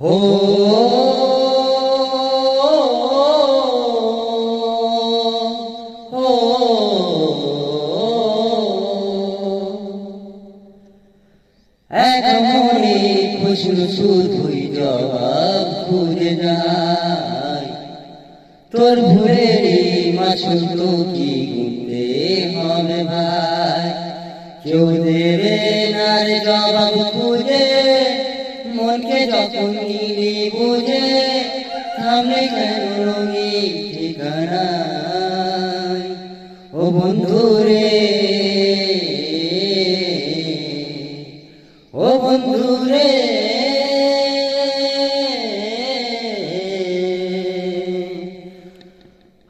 हो हो এক মনে প্রশ্ন শুধুই জবাব খুঁজে যায় তোর ভুলেরই মাসুল তো কি গুনতে হবে ভাই কেউ দেবে না রে জবাব খুঁজে মনকে যখন নিলি বুঝে থামলে কেন রঙিন ঠিকানায় ও বন্ধু রে ও বন্ধু রে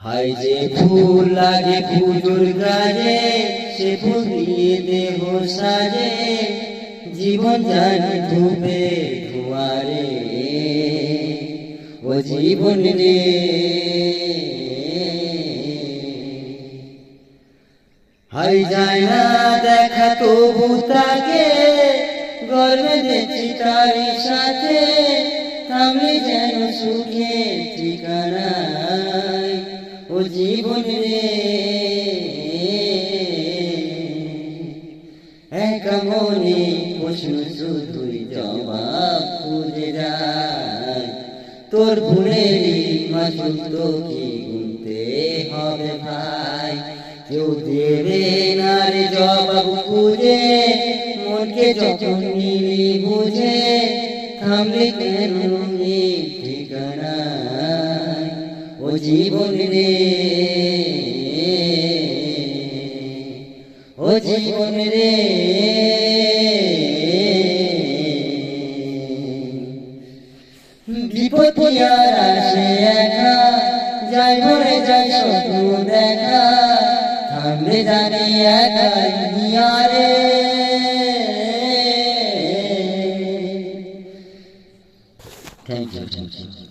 হাই যে ফুল লাগে পুজোর কাজে সে ফুল দিয়ে দেহ সাজে জীবন জানি ধুবে ধোয়ারে ও জীবন রে হাই যায় না দেখা তবু তাকে গর্বে দেখছি তারি সাথে থামলে যেন সুখে ঠিকানায় ও জীবন রে একা মনে প্রশ্ন শুধুই জবাব খুঁজে যায় তোর ভুলেরই মাসুল তো কি গুনতে হবে ভাই কেউ দেবে না রে জবাব খুঁজে মনকে যখন নিলি বুঝে থামলে কেন ঠিকানায় ও জীবন রে ও জীবন রে বিপদ আর আসে একা যাই ভরে যাই স্বপ্ন দেখা থামলে জানি একাই হিয়ারে থ্যাংক ইউ